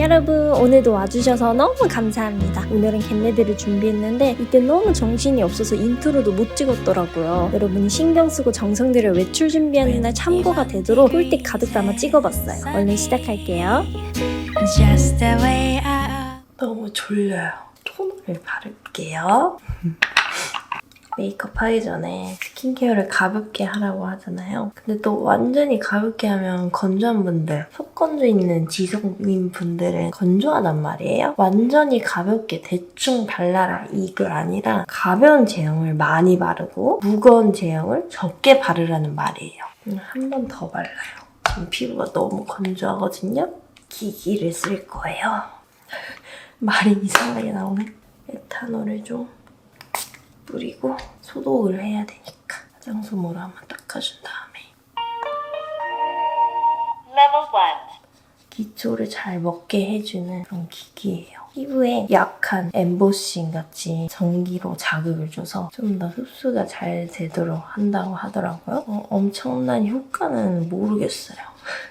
여러분 오늘도 와주셔서 너무 감사합니다. 오늘은 걔네들을 준비했는데 이때 너무 정신이 없어서 인트로도 못 찍었더라고요. 여러분이 신경 쓰고 정성 들여 외출 준비하는 날 참고가 되도록 꿀팁 가득 담아 찍어봤어요. 얼른 시작할게요. 너무 졸려요. 토너를 바를게요. 메이크업 하기 전에 스킨케어를 가볍게 하라고 하잖아요. 근데 또 완전히 가볍게 하면 건조한 분들, 속건조 있는 지성인 분들은 건조하단 말이에요. 완전히 가볍게 대충 발라라 이거 아니라 가벼운 제형을 많이 바르고 무거운 제형을 적게 바르라는 말이에요. 한 번 더 발라요. 지금 피부가 너무 건조하거든요. 기기를 쓸 거예요. 말이 이상하게 나오네. 에탄올을 좀 뿌리고 소독을 해야 되니까 화장솜으로 한번 닦아준 다음에 기초를 잘 먹게 해주는 그런 기기예요. 피부에 약한 엠보싱 같이 전기로 자극을 줘서 좀 더 흡수가 잘 되도록 한다고 하더라고요. 엄청난 효과는 모르겠어요.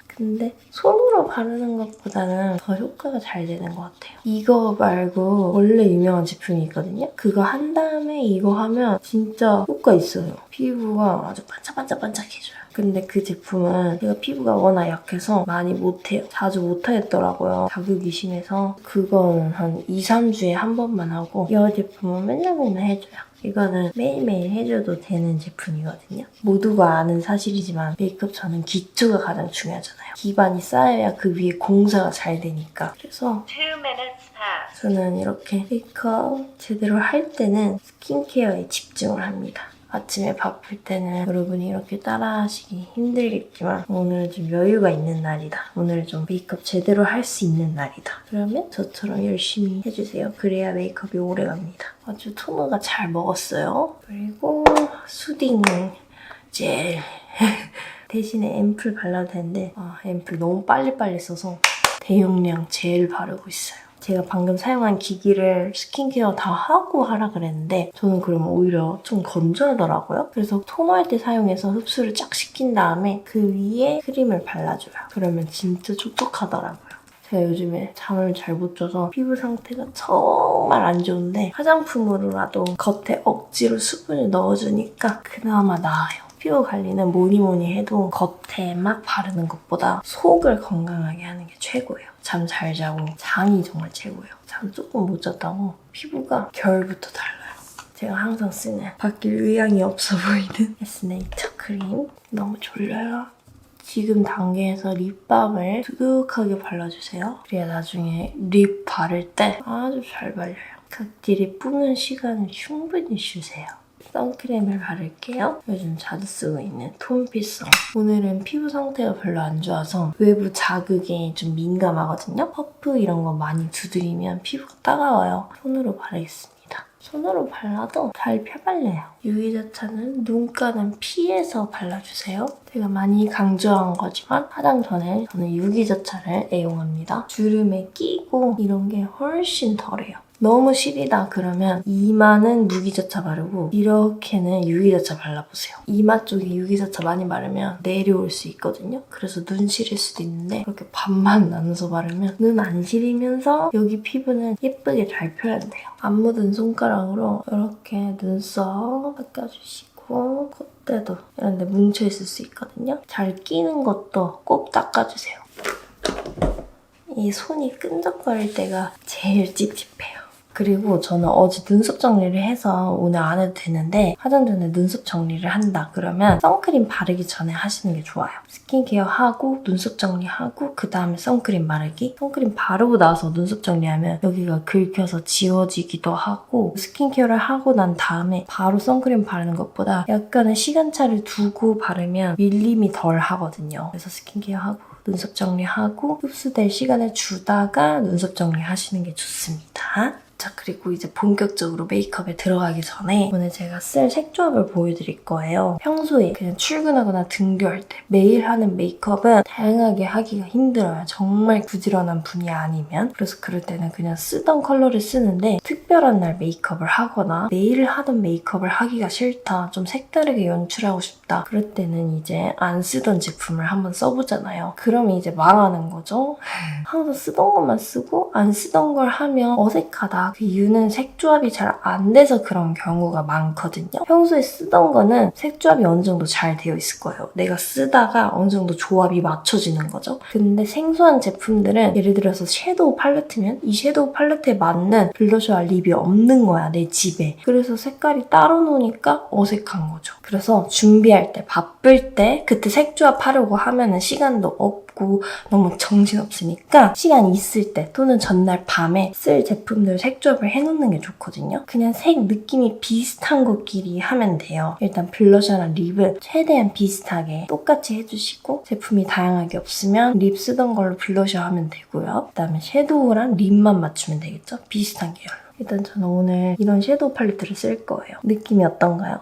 근데 손으로 바르는 것보다는 더 효과가 잘 되는 것 같아요. 이거 말고 원래 유명한 제품이 있거든요? 그거 한 다음에 이거 하면 진짜 효과 있어요. 피부가 아주 반짝반짝반짝해져요. 근데 그 제품은 제가 피부가 워낙 약해서 많이 못해요. 자주 못하겠더라고요. 자극이 심해서. 그건 한 2, 3주에 한 번만 하고 이 제품은 맨날 해줘요. 이거는 매일매일 해줘도 되는 제품이거든요. 모두가 아는 사실이지만 메이크업 저는 기초가 가장 중요하잖아요. 기반이 쌓여야 그 위에 공사가 잘 되니까. 그래서 저는 이렇게 메이크업 제대로 할 때는 스킨케어에 집중을 합니다. 아침에 바쁠 때는 여러분이 이렇게 따라하시기 힘들겠지만 오늘은 좀 여유가 있는 날이다. 오늘 좀 메이크업 제대로 할 수 있는 날이다. 그러면 저처럼 열심히 해주세요. 그래야 메이크업이 오래갑니다. 아주 토너가 잘 먹었어요. 그리고 수딩 젤 대신에 앰플 발라도 되는데 앰플 너무 빨리빨리 써서 대용량 젤 바르고 있어요. 제가 방금 사용한 기기를 스킨케어 다 하고 하라 그랬는데 저는 그러면 오히려 좀 건조하더라고요. 그래서 토너할 때 사용해서 흡수를 쫙 시킨 다음에 그 위에 크림을 발라줘요. 그러면 진짜 촉촉하더라고요. 제가 요즘에 잠을 잘 못 자서 피부 상태가 정말 안 좋은데 화장품으로라도 겉에 억지로 수분을 넣어주니까 그나마 나아요. 피부 관리는 뭐니 해도 겉에 막 바르는 것보다 속을 건강하게 하는 게 최고예요. 잠 잘 자고 장이 정말 최고예요. 잠 조금 못 잤다고 피부가 결부터 달라요. 제가 항상 쓰는 바뀔 의향이 없어 보이는 에스네이처 크림. 너무 졸려요. 지금 단계에서 립밤을 두둑하게 발라주세요. 그래야 나중에 립 바를 때 아주 잘 발려요. 각질이 뿌는 시간을 충분히 주세요. 선크림을 바를게요. 요즘 자주 쓰고 있는 톤피성. 오늘은 피부 상태가 별로 안 좋아서 외부 자극에 좀 민감하거든요. 퍼프 이런 거 많이 두드리면 피부가 따가워요. 손으로 바르겠습니다. 손으로 발라도 잘 펴발려요. 유기자차는 눈가는 피해서 발라주세요. 제가 많이 강조한 거지만 화장 전에 저는 유기자차를 애용합니다. 주름에 끼고 이런 게 훨씬 덜해요. 너무 시리다 그러면 이마는 무기자차 바르고 이렇게는 유기자차 발라보세요. 이마 쪽에 유기자차 많이 바르면 내려올 수 있거든요. 그래서 눈 시릴 수도 있는데 그렇게 반만 나눠서 바르면 눈 안 시리면서 여기 피부는 예쁘게 잘 표현돼요. 안 묻은 손가락으로 이렇게 눈썹 닦아주시고 콧대도 이런 데 뭉쳐있을 수 있거든요. 잘 끼는 것도 꼭 닦아주세요. 이 손이 끈적거릴 때가 제일 찝찝해요. 그리고 저는 어제 눈썹 정리를 해서 오늘 안 해도 되는데 화장 전에 눈썹 정리를 한다 그러면 선크림 바르기 전에 하시는 게 좋아요. 스킨케어 하고 눈썹 정리하고 그 다음에 선크림 바르기. 선크림 바르고 나서 눈썹 정리하면 여기가 긁혀서 지워지기도 하고 스킨케어를 하고 난 다음에 바로 선크림 바르는 것보다 약간의 시간차를 두고 바르면 밀림이 덜 하거든요. 그래서 스킨케어 하고 눈썹 정리하고 흡수될 시간을 주다가 눈썹 정리하시는 게 좋습니다. 자, 그리고 이제 본격적으로 메이크업에 들어가기 전에 오늘 제가 쓸 색조합을 보여드릴 거예요. 평소에 그냥 출근하거나 등교할 때 매일 하는 메이크업은 다양하게 하기가 힘들어요. 정말 부지런한 분이 아니면. 그래서 그럴 때는 그냥 쓰던 컬러를 쓰는데 특별한 날 메이크업을 하거나 매일 하던 메이크업을 하기가 싫다. 좀 색다르게 연출하고 싶다. 그럴 때는 이제 안 쓰던 제품을 한번 써보잖아요. 그러면 이제 망하는 거죠. 항상 쓰던 것만 쓰고 안 쓰던 걸 하면 어색하다. 그 이유는 색조합이 잘 안 돼서 그런 경우가 많거든요. 평소에 쓰던 거는 색조합이 어느 정도 잘 되어 있을 거예요. 내가 쓰다가 어느 정도 조합이 맞춰지는 거죠. 근데 생소한 제품들은 예를 들어서 섀도우 팔레트면 이 섀도우 팔레트에 맞는 블러셔와 립이 없는 거야, 내 집에. 그래서 색깔이 따로 노니까 어색한 거죠. 그래서 준비할 때, 바쁠 때 그때 색조합 하려고 하면은 시간도 없고 너무 정신없으니까 시간 있을 때 또는 전날 밤에 쓸 제품들 색조합을 해놓는 게 좋거든요. 그냥 색 느낌이 비슷한 것끼리 하면 돼요. 일단 블러셔랑 립은 최대한 비슷하게 똑같이 해주시고 제품이 다양하게 없으면 립 쓰던 걸로 블러셔 하면 되고요. 그다음에 섀도우랑 립만 맞추면 되겠죠? 비슷한 계열로. 일단 저는 오늘 이런 섀도우 팔레트를 쓸 거예요. 느낌이 어떤가요?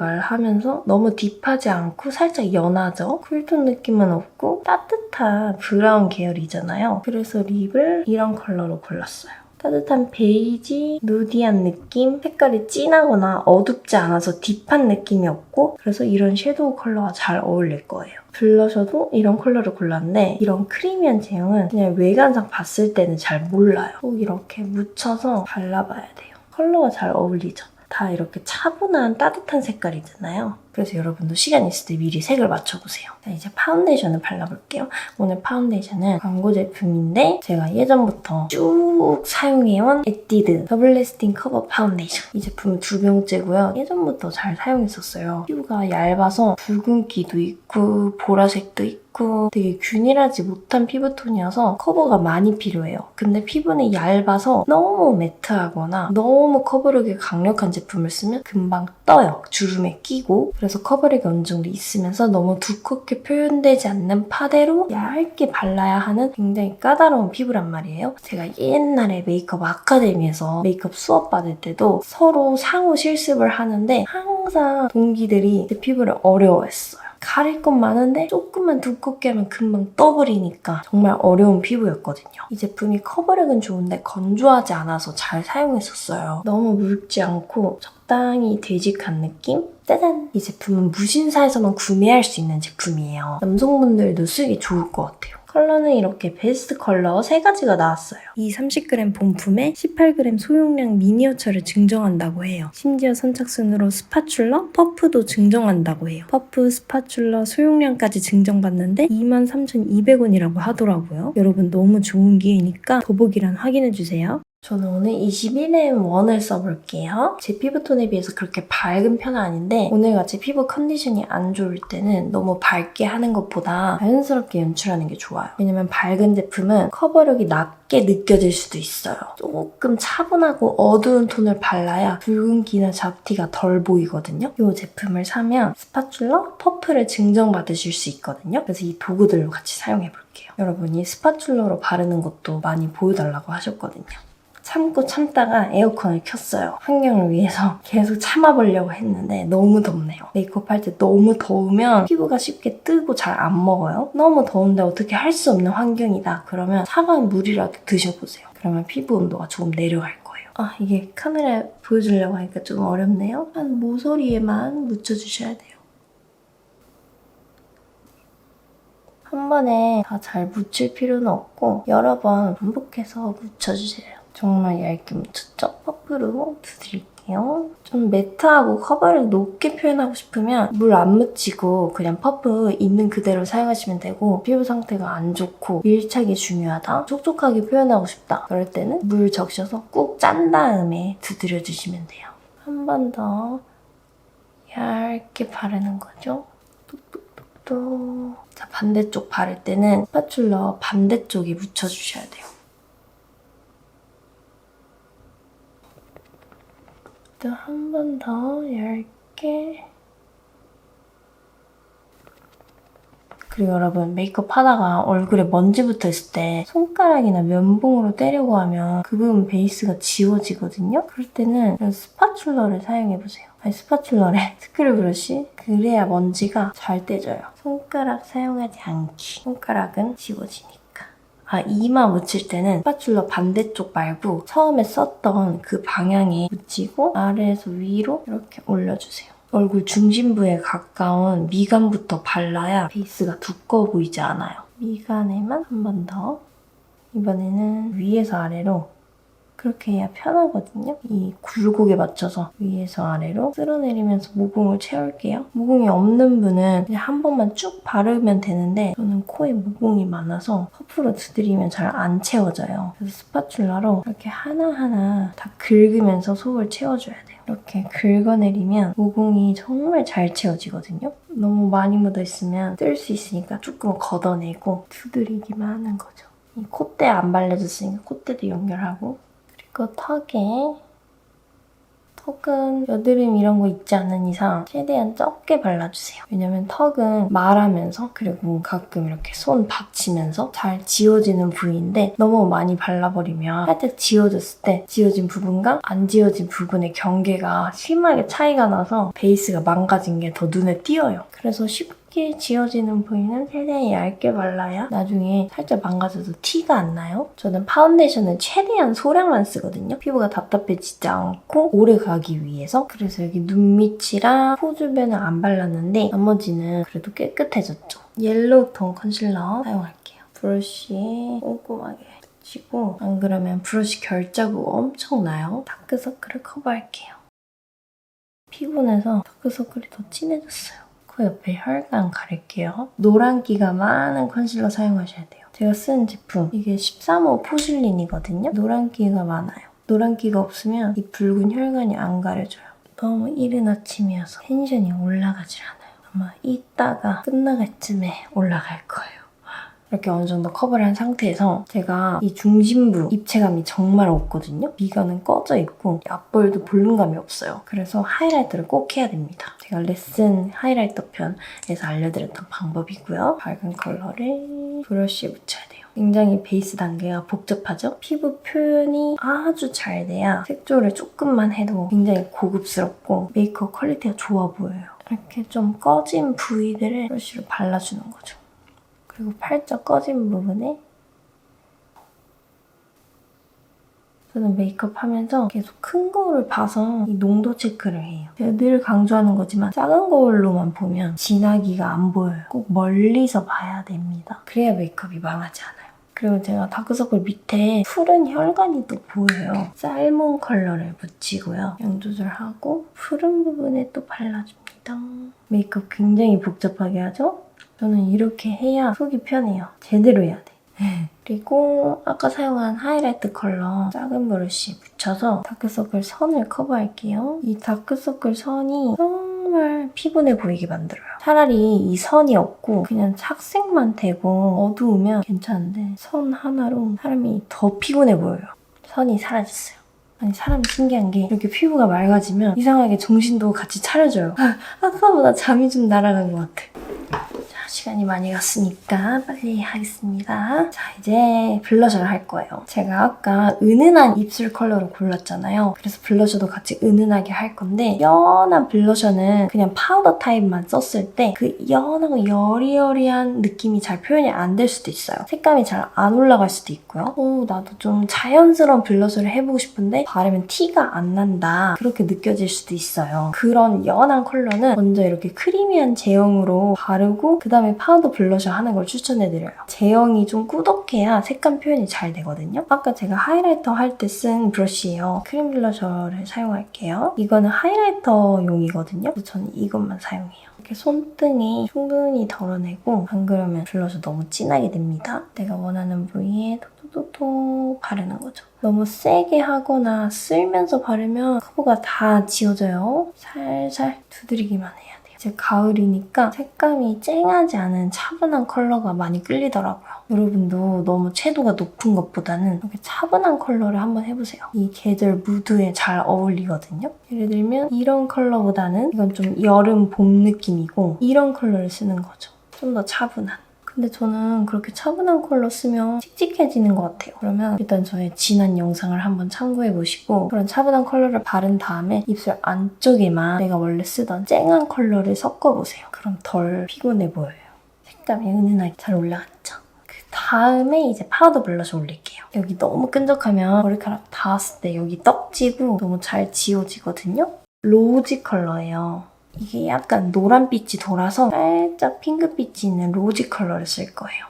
가을가을하면서 너무 딥하지 않고 살짝 연하죠? 쿨톤 느낌은 없고 따뜻한 브라운 계열이잖아요. 그래서 립을 이런 컬러로 골랐어요. 따뜻한 베이지, 누디한 느낌, 색깔이 진하거나 어둡지 않아서 딥한 느낌이 없고 그래서 이런 섀도우 컬러가 잘 어울릴 거예요. 블러셔도 이런 컬러를 골랐는데 이런 크리미한 제형은 그냥 외관상 봤을 때는 잘 몰라요. 꼭 이렇게 묻혀서 발라봐야 돼요. 컬러가 잘 어울리죠? 다 이렇게 차분한 따뜻한 색깔이잖아요. 그래서 여러분도 시간 있을 때 미리 색을 맞춰보세요. 자, 이제 파운데이션을 발라볼게요. 오늘 파운데이션은 광고 제품인데 제가 예전부터 쭉 사용해온 에뛰드 더블 레스팅 커버 파운데이션. 이 제품은 2병째고요. 예전부터 잘 사용했었어요. 피부가 얇아서 붉은기도 있고 보라색도 있고 되게 균일하지 못한 피부톤이어서 커버가 많이 필요해요. 근데 피부는 얇아서 너무 매트하거나 너무 커버력이 강력한 제품을 쓰면 금방 떠요. 주름에 끼고. 그래서 커버력이 어느 정도 있으면서 너무 두껍게 표현되지 않는 파데로 얇게 발라야 하는 굉장히 까다로운 피부란 말이에요. 제가 옛날에 메이크업 아카데미에서 메이크업 수업 받을 때도 서로 상호 실습을 하는데 항상 동기들이 제 피부를 어려워했어요. 가릴 건 많은데 조금만 두껍게 하면 금방 떠버리니까 정말 어려운 피부였거든요. 이 제품이 커버력은 좋은데 건조하지 않아서 잘 사용했었어요. 너무 묽지 않고 적당히 되직한 느낌? 짜잔! 이 제품은 무신사에서만 구매할 수 있는 제품이에요. 남성분들도 쓰기 좋을 것 같아요. 컬러는 이렇게 베스트 컬러 3가지가 나왔어요. 이 30g 본품에 18g 소용량 미니어처를 증정한다고 해요. 심지어 선착순으로 스파츌러, 퍼프도 증정한다고 해요. 퍼프, 스파츌러, 소용량까지 증정받는데 23,200원이라고 하더라고요. 여러분 너무 좋은 기회니까 더보기란 확인해주세요. 저는 오늘 21M 원을 써볼게요. 제 피부톤에 비해서 그렇게 밝은 편은 아닌데 오늘같이 피부 컨디션이 안 좋을 때는 너무 밝게 하는 것보다 자연스럽게 연출하는 게 좋아요. 왜냐면 밝은 제품은 커버력이 낮게 느껴질 수도 있어요. 조금 차분하고 어두운 톤을 발라야 붉은기나 잡티가 덜 보이거든요. 이 제품을 사면 스파츌러, 퍼프를 증정받으실 수 있거든요. 그래서 이 도구들로 같이 사용해볼게요. 여러분이 스파츌러로 바르는 것도 많이 보여달라고 하셨거든요. 참고 참다가 에어컨을 켰어요. 환경을 위해서 계속 참아보려고 했는데 너무 덥네요. 메이크업 할 때 너무 더우면 피부가 쉽게 뜨고 잘 안 먹어요. 너무 더운데 어떻게 할 수 없는 환경이다. 그러면 차가운 물이라도 드셔보세요. 그러면 피부 온도가 조금 내려갈 거예요. 아, 이게 카메라에 보여주려고 하니까 좀 어렵네요. 한 모서리에만 묻혀주셔야 돼요. 한 번에 다 잘 묻힐 필요는 없고 여러 번 반복해서 묻혀주세요. 정말 얇게 묻혔죠? 퍼프로 두드릴게요. 좀 매트하고 커버를 높게 표현하고 싶으면 물 안 묻히고 그냥 퍼프 있는 그대로 사용하시면 되고 피부 상태가 안 좋고 밀착이 중요하다, 촉촉하게 표현하고 싶다 그럴 때는 물 적셔서 꾹 짠 다음에 두드려주시면 돼요. 한 번 더 얇게 바르는 거죠. 뚝뚝뚝뚝. 자, 반대쪽 바를 때는 스파츌러 반대쪽에 묻혀주셔야 돼요. 또 한 번 더 얇게 그리고 여러분 메이크업 하다가 얼굴에 먼지 붙어있을 때 손가락이나 면봉으로 떼려고 하면 그 부분 베이스가 지워지거든요? 그럴 때는 이런 스파츌러를 사용해보세요. 아니 스파츌러래 스크류 브러쉬? 그래야 먼지가 잘 떼져요. 손가락 사용하지 않기. 손가락은 지워지니까. 이마 묻힐 때는 스파츌러 반대쪽 말고 처음에 썼던 그 방향에 묻히고 아래에서 위로 이렇게 올려주세요. 얼굴 중심부에 가까운 미간부터 발라야 베이스가 두꺼워 보이지 않아요. 미간에만 한 번 더. 이번에는 위에서 아래로 그렇게 해야 편하거든요. 이 굴곡에 맞춰서 위에서 아래로 쓸어내리면서 모공을 채울게요. 모공이 없는 분은 그냥 한 번만 쭉 바르면 되는데 저는 코에 모공이 많아서 퍼프로 두드리면 잘 안 채워져요. 그래서 스파츌러로 이렇게 하나하나 다 긁으면서 속을 채워줘야 돼요. 이렇게 긁어내리면 모공이 정말 잘 채워지거든요. 너무 많이 묻어있으면 뜰 수 있으니까 조금 걷어내고 두드리기만 하는 거죠. 이 콧대 안 발라줬으니까 콧대도 연결하고 그리고 턱은 여드름 이런 거 있지 않는 이상 최대한 적게 발라주세요. 왜냐면 턱은 말하면서 그리고 가끔 이렇게 손 받치면서 잘 지워지는 부위인데 너무 많이 발라버리면 살짝 지워졌을 때 지워진 부분과 안 지워진 부분의 경계가 심하게 차이가 나서 베이스가 망가진 게 더 눈에 띄어요. 그래서 쉽게 지워지는 부위는 최대한 얇게 발라야 나중에 살짝 망가져도 티가 안 나요. 저는 파운데이션을 최대한 소량만 쓰거든요. 피부가 답답해지지 않고 오래 가기 위해서. 그래서 여기 눈 밑이랑 코 주변은 안 발랐는데 나머지는 그래도 깨끗해졌죠. 옐로우 톤 컨실러 사용할게요. 브러쉬에 꼼꼼하게 묻히고 안 그러면 브러쉬 결자국 엄청 나요. 다크서클을 커버할게요. 피곤해서 다크서클이 더 진해졌어요. 코 옆에 혈관 가릴게요. 노란기가 많은 컨실러 사용하셔야 돼요. 제가 쓰는 제품 이게 13호 포슐린이거든요. 노란기가 많아요. 노란기가 없으면 이 붉은 혈관이 안 가려져요. 너무 이른 아침이어서 텐션이 올라가질 않아요. 아마 이따가 끝나갈 쯤에 올라갈 거예요. 이렇게 어느 정도 커버를 한 상태에서 제가 이 중심부 입체감이 정말 없거든요. 미간은 꺼져 있고 앞볼도 볼륨감이 없어요. 그래서 하이라이터를 꼭 해야 됩니다. 제가 레슨 하이라이터 편에서 알려드렸던 방법이고요. 밝은 컬러를 브러쉬에 묻혀야 돼요. 굉장히 베이스 단계가 복잡하죠? 피부 표현이 아주 잘 돼야 색조를 조금만 해도 굉장히 고급스럽고 메이크업 퀄리티가 좋아 보여요. 이렇게 좀 꺼진 부위들을 브러쉬로 발라주는 거죠. 그리고 팔짝 꺼진 부분에 저는 메이크업 하면서 계속 큰 거울을 봐서 이 농도 체크를 해요. 제가 늘 강조하는 거지만 작은 거울로만 보면 진하기가 안 보여요. 꼭 멀리서 봐야 됩니다. 그래야 메이크업이 망하지 않아요. 그리고 제가 다크서클 밑에 푸른 혈관이 또 보여요. 살몬 컬러를 묻히고요. 양 조절하고 푸른 부분에 또 발라줍니다. 메이크업 굉장히 복잡하게 하죠? 저는 이렇게 해야 속이 편해요. 제대로 해야 돼. 그리고 아까 사용한 하이라이트 컬러 작은 브러쉬 묻혀서 다크서클 선을 커버할게요. 이 다크서클 선이 정말 피곤해 보이게 만들어요. 차라리 이 선이 없고 그냥 착색만 되고 어두우면 괜찮은데 선 하나로 사람이 더 피곤해 보여요. 선이 사라졌어요. 아니 사람이 신기한 게 이렇게 피부가 맑아지면 이상하게 정신도 같이 차려져요. 아까보다 잠이 좀 날아간 것 같아. 자, 시간이 많이 갔으니까 빨리 하겠습니다. 자, 이제 블러셔를 할 거예요. 제가 아까 은은한 입술 컬러로 골랐잖아요. 그래서 블러셔도 같이 은은하게 할 건데 연한 블러셔는 그냥 파우더 타입만 썼을 때 그 연하고 여리여리한 느낌이 잘 표현이 안 될 수도 있어요. 색감이 잘 안 올라갈 수도 있고요. 나도 좀 자연스러운 블러셔를 해보고 싶은데 바르면 티가 안 난다. 그렇게 느껴질 수도 있어요. 그런 연한 컬러는 먼저 이렇게 크리미한 제형으로 바르고 그다음에 파우더 블러셔 하는 걸 추천해드려요. 제형이 좀 꾸덕해야 색감 표현이 잘 되거든요. 아까 제가 하이라이터 할 때 쓴 브러쉬예요. 크림 블러셔를 사용할게요. 이거는 하이라이터용이거든요. 그래서 저는 이것만 사용해요. 이렇게 손등이 충분히 덜어내고 안 그러면 블러셔 너무 진하게 됩니다. 내가 원하는 부위에 톡톡톡톡 바르는 거죠. 너무 세게 하거나 쓸면서 바르면 커버가 다 지워져요. 살살 두드리기만 해야 돼요. 이제 가을이니까 색감이 쨍하지 않은 차분한 컬러가 많이 끌리더라고요. 여러분도 너무 채도가 높은 것보다는 이렇게 차분한 컬러를 한번 해보세요. 이 계절 무드에 잘 어울리거든요. 예를 들면 이런 컬러보다는 이건 좀 여름 봄 느낌이고 이런 컬러를 쓰는 거죠. 좀 더 차분한. 근데 저는 그렇게 차분한 컬러 쓰면 칙칙해지는 것 같아요. 그러면 일단 저의 지난 영상을 한번 참고해보시고 그런 차분한 컬러를 바른 다음에 입술 안쪽에만 내가 원래 쓰던 쨍한 컬러를 섞어보세요. 그럼 덜 피곤해 보여요. 색감이 은은하게 잘 올라갔죠? 그 다음에 이제 파우더 블러셔 올릴게요. 여기 너무 끈적하면 머리카락 닿았을 때 여기 떡지고 너무 잘 지워지거든요? 로지 컬러예요. 이게 약간 노란빛이 돌아서 살짝 핑크빛이 있는 로지 컬러를 쓸 거예요.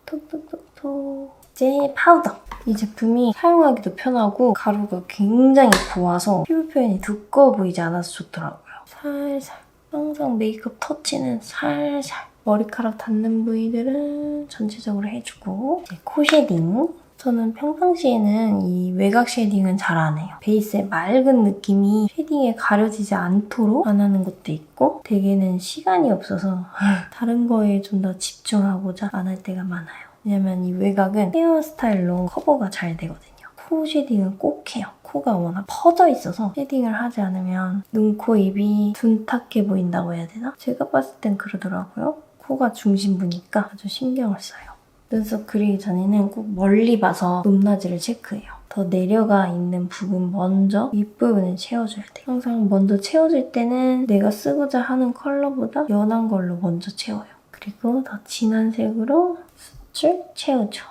톡톡톡톡. 이제 파우더. 이 제품이 사용하기도 편하고 가루가 굉장히 고와서 피부 표현이 두꺼워 보이지 않아서 좋더라고요. 살살. 항상 메이크업 터치는 살살. 머리카락 닿는 부위들은 전체적으로 해주고 이제 코 쉐딩. 저는 평상시에는 이 외곽 쉐딩은 잘 안 해요. 베이스의 맑은 느낌이 쉐딩에 가려지지 않도록 안 하는 것도 있고 대개는 시간이 없어서 다른 거에 좀 더 집중하고자 안 할 때가 많아요. 왜냐면 이 외곽은 헤어스타일로 커버가 잘 되거든요. 코 쉐딩은 꼭 해요. 코가 워낙 퍼져 있어서 쉐딩을 하지 않으면 눈, 코, 입이 둔탁해 보인다고 해야 되나? 제가 봤을 땐 그러더라고요. 코가 중심부니까 아주 신경을 써요. 눈썹 그리기 전에는 꼭 멀리 봐서 높낮이를 체크해요. 더 내려가 있는 부분 먼저 윗부분을 채워줘야 돼요. 항상 먼저 채워줄 때는 내가 쓰고자 하는 컬러보다 연한 걸로 먼저 채워요. 그리고 더 진한 색으로 수출 채우죠.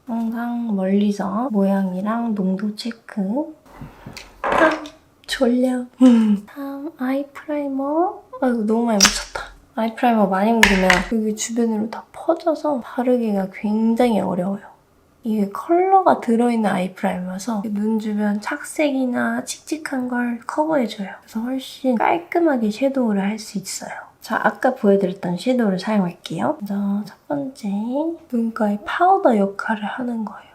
항상 멀리서 모양이랑 농도 체크. 다음 졸려. 다음 아이 프라이머. 아이고 너무 많이 묻혔다. 아이 프라이머 많이 묻으면 여기 주변으로 다 퍼져서 바르기가 굉장히 어려워요. 이게 컬러가 들어있는 아이 프라이머여서 눈 주변 착색이나 칙칙한 걸 커버해줘요. 그래서 훨씬 깔끔하게 섀도우를 할 수 있어요. 자, 아까 보여드렸던 섀도우를 사용할게요. 먼저 첫 번째, 눈가에 파우더 역할을 하는 거예요.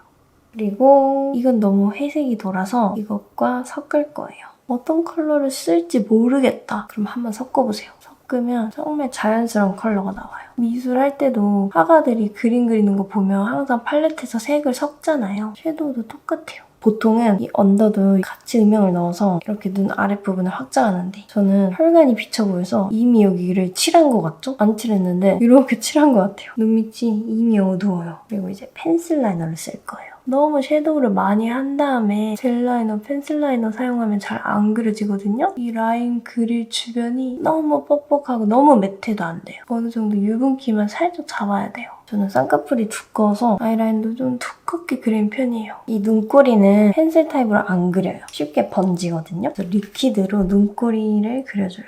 그리고 이건 너무 회색이 돌아서 이것과 섞을 거예요. 어떤 컬러를 쓸지 모르겠다. 그럼 한번 섞어보세요. 섞으면 정말 자연스러운 컬러가 나와요. 미술할 때도 화가들이 그림 그리는 거 보면 항상 팔레트에서 색을 섞잖아요. 섀도우도 똑같아요. 보통은 이 언더도 같이 음영을 넣어서 이렇게 눈 아랫부분을 확장하는데 저는 혈관이 비쳐 보여서 이미 여기를 칠한 것 같죠? 안 칠했는데 이렇게 칠한 것 같아요. 눈 밑이 이미 어두워요. 그리고 이제 펜슬 라이너를 쓸 거예요. 너무 섀도우를 많이 한 다음에 젤 라이너, 펜슬 라이너 사용하면 잘 안 그려지거든요? 이 라인 그릴 주변이 너무 뻑뻑하고 너무 매트도 안 돼요. 어느 정도 유분기만 살짝 잡아야 돼요. 저는 쌍꺼풀이 두꺼워서 아이라인도 좀 두껍게 그리는 편이에요. 이 눈꼬리는 펜슬 타입으로 안 그려요. 쉽게 번지거든요. 그래서 리퀴드로 눈꼬리를 그려줘요.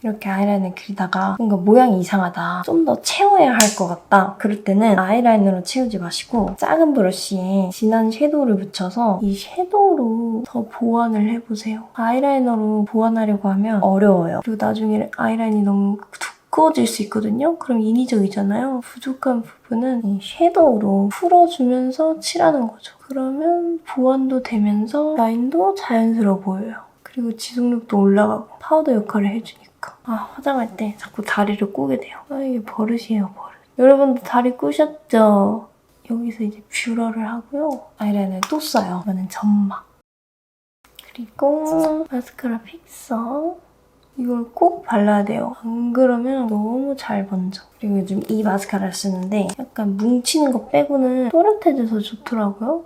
이렇게 아이라인을 그리다가 뭔가 모양이 이상하다. 좀 더 채워야 할 것 같다. 그럴 때는 아이라이너로 채우지 마시고 작은 브러쉬에 진한 섀도우를 묻혀서 이 섀도우로 더 보완을 해보세요. 아이라이너로 보완하려고 하면 어려워요. 그리고 나중에 아이라인이 너무 두꺼워질 수 있거든요. 그럼 인위적이잖아요. 부족한 부분은 이 섀도우로 풀어주면서 칠하는 거죠. 그러면 보완도 되면서 라인도 자연스러워 보여요. 그리고 지속력도 올라가고 파우더 역할을 해주니까. 아, 화장할 때 자꾸 다리를 꼬게 돼요. 아, 이게 버릇이에요, 버릇. 여러분도 다리 꼬셨죠? 여기서 이제 뷰러를 하고요. 아이라인을 또 써요. 이거는 점막. 그리고 마스카라 픽서. 이걸 꼭 발라야 돼요. 안 그러면 너무 잘 번져. 그리고 요즘 이 마스카라를 쓰는데 약간 뭉치는 거 빼고는 또렷해져서 좋더라고요.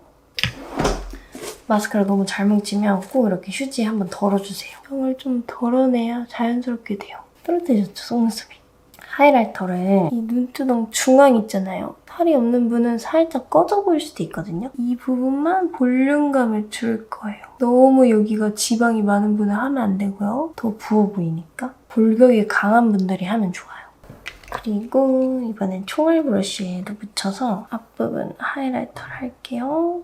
마스카라 너무 잘 뭉치면 꼭 이렇게 휴지에 한번 덜어주세요. 병을 좀 덜어내야 자연스럽게 돼요. 또렷해졌죠, 속눈썹이. 하이라이터를 이 눈두덩 중앙 있잖아요. 살이 없는 분은 살짝 꺼져 보일 수도 있거든요. 이 부분만 볼륨감을 줄 거예요. 너무 여기가 지방이 많은 분은 하면 안 되고요. 더 부어 보이니까. 볼격이 강한 분들이 하면 좋아요. 그리고 이번엔 총알 브러쉬에도 묻혀서 앞부분 하이라이터를 할게요.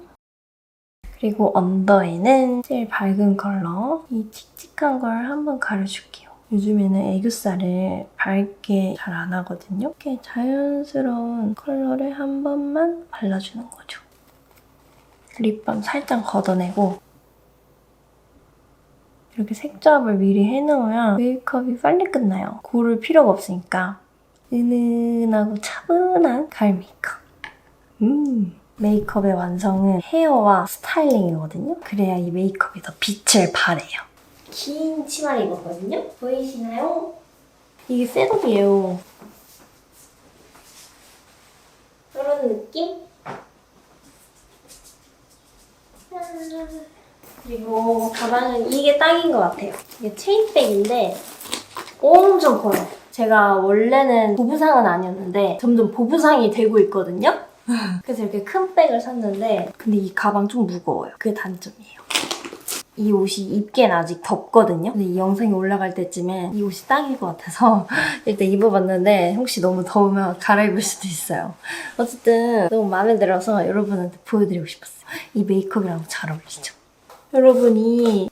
그리고 언더에는 제일 밝은 컬러, 이 칙칙한 걸 한번 가려줄게요. 요즘에는 애교살을 밝게 잘 안 하거든요. 이렇게 자연스러운 컬러를 한 번만 발라주는 거죠. 립밤 살짝 걷어내고 이렇게 색조합을 미리 해놓으면 메이크업이 빨리 끝나요. 고를 필요가 없으니까. 은은하고 차분한 가을 메이크업. 메이크업의 완성은 헤어와 스타일링이거든요. 그래야 이 메이크업이 더 빛을 발해요. 긴 치마를 입었거든요. 보이시나요? 이게 셋업이에요. 이런 느낌? 그리고 가방은 이게 딱인 것 같아요. 이게 체인백인데 엄청 커요. 제가 원래는 보부상은 아니었는데 점점 보부상이 되고 있거든요. 그래서 이렇게 큰 백을 샀는데 근데 이 가방 좀 무거워요. 그게 단점이에요. 이 옷이 입기엔 아직 덥거든요. 근데 이 영상이 올라갈 때쯤엔 이 옷이 딱일 것 같아서 일단 입어봤는데 혹시 너무 더우면 갈아입을 수도 있어요. 어쨌든 너무 마음에 들어서 여러분한테 보여드리고 싶었어요. 이 메이크업이랑 잘 어울리죠? 여러분이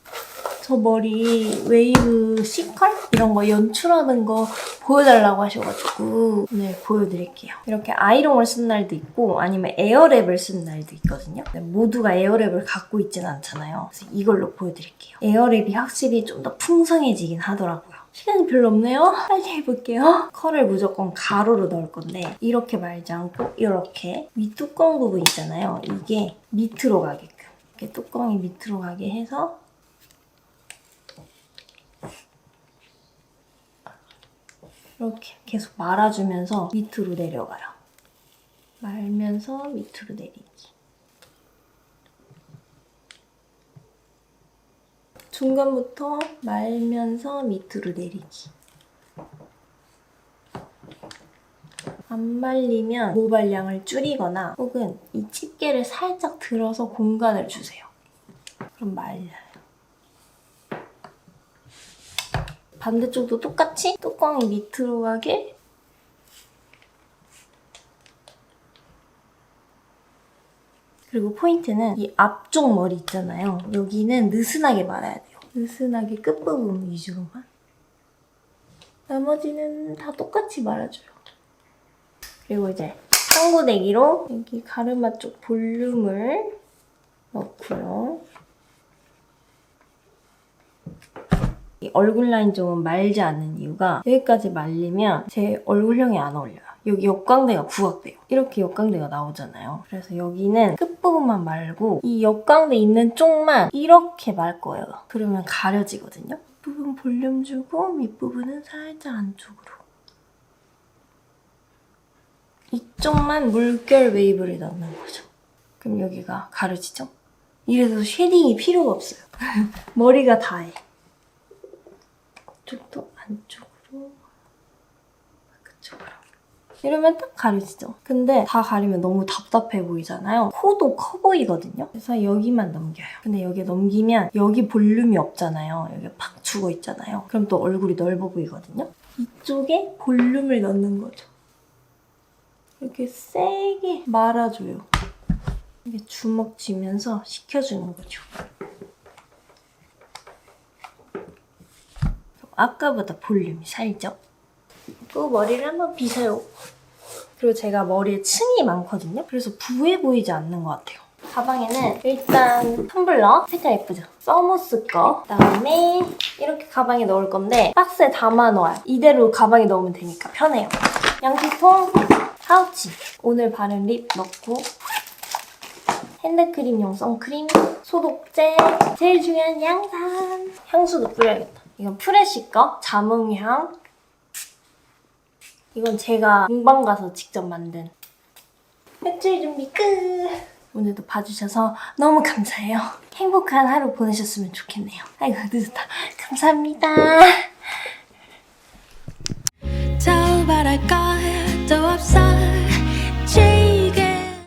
저 머리 웨이브 C컬? 이런 거 연출하는 거 보여달라고 하셔가지고 오늘 보여드릴게요. 이렇게 아이롱을 쓴 날도 있고 아니면 에어랩을 쓴 날도 있거든요. 모두가 에어랩을 갖고 있진 않잖아요. 그래서 이걸로 보여드릴게요. 에어랩이 확실히 좀 더 풍성해지긴 하더라고요. 시간이 별로 없네요. 빨리 해볼게요. 컬을 무조건 가로로 넣을 건데 이렇게 말지 않고 이렇게 윗뚜껑 부분 있잖아요. 이게 밑으로 가게끔 이렇게 뚜껑이 밑으로 가게 해서 이렇게 계속 말아주면서 밑으로 내려가요. 말면서 밑으로 내리기. 중간부터 말면서 밑으로 내리기. 안 말리면 모발량을 줄이거나 혹은 이 집게를 살짝 들어서 공간을 주세요. 그럼 말려요. 반대쪽도 똑같이 뚜껑이 밑으로 가게 그리고 포인트는 이 앞쪽 머리 있잖아요. 여기는 느슨하게 말아야 돼요. 느슨하게 끝부분 위주로만. 나머지는 다 똑같이 말아줘요. 그리고 이제 상고데기로 여기 가르마 쪽 볼륨을 넣고요. 이 얼굴 라인 쪽은 말지 않는 이유가 여기까지 말리면 제 얼굴형이 안 어울려요. 여기 역광대가 부각돼요. 이렇게 역광대가 나오잖아요. 그래서 여기는 끝부분만 말고 이 역광대 있는 쪽만 이렇게 말 거예요. 그러면 가려지거든요. 부분 볼륨 주고 밑부분은 살짝 안쪽으로. 이쪽만 물결 웨이브를 넣는 거죠. 그럼 여기가 가려지죠? 이래서 쉐딩이 필요가 없어요. 머리가 다 해. 이쪽도 안쪽으로, 그쪽으로. 이러면 딱 가려지죠? 근데 다 가리면 너무 답답해 보이잖아요. 코도 커 보이거든요? 그래서 여기만 넘겨요. 근데 여기 넘기면 여기 볼륨이 없잖아요. 여기 팍 죽어 있잖아요. 그럼 또 얼굴이 넓어 보이거든요? 이쪽에 볼륨을 넣는 거죠. 이렇게 세게 말아줘요. 이게 주먹 쥐면서 식혀주는 거죠. 아까보다 볼륨이 살죠? 그 머리를 한번 빗어요. 그리고 제가 머리에 층이 많거든요? 그래서 부해 보이지 않는 것 같아요. 가방에는 일단 텀블러, 색깔 예쁘죠? 서머스 거. 그다음에 이렇게 가방에 넣을 건데 박스에 담아 놓아요. 이대로 가방에 넣으면 되니까 편해요. 양치통, 파우치. 오늘 바른 립 넣고 핸드크림용 선크림, 소독제, 제일 중요한 양산. 향수도 뿌려야겠다. 이건 프레쉬 거, 자몽향. 이건 제가 공방 가서 직접 만든. 배출 준비 끝! 오늘도 봐주셔서 너무 감사해요. 행복한 하루 보내셨으면 좋겠네요. 아이고 늦었다. 감사합니다.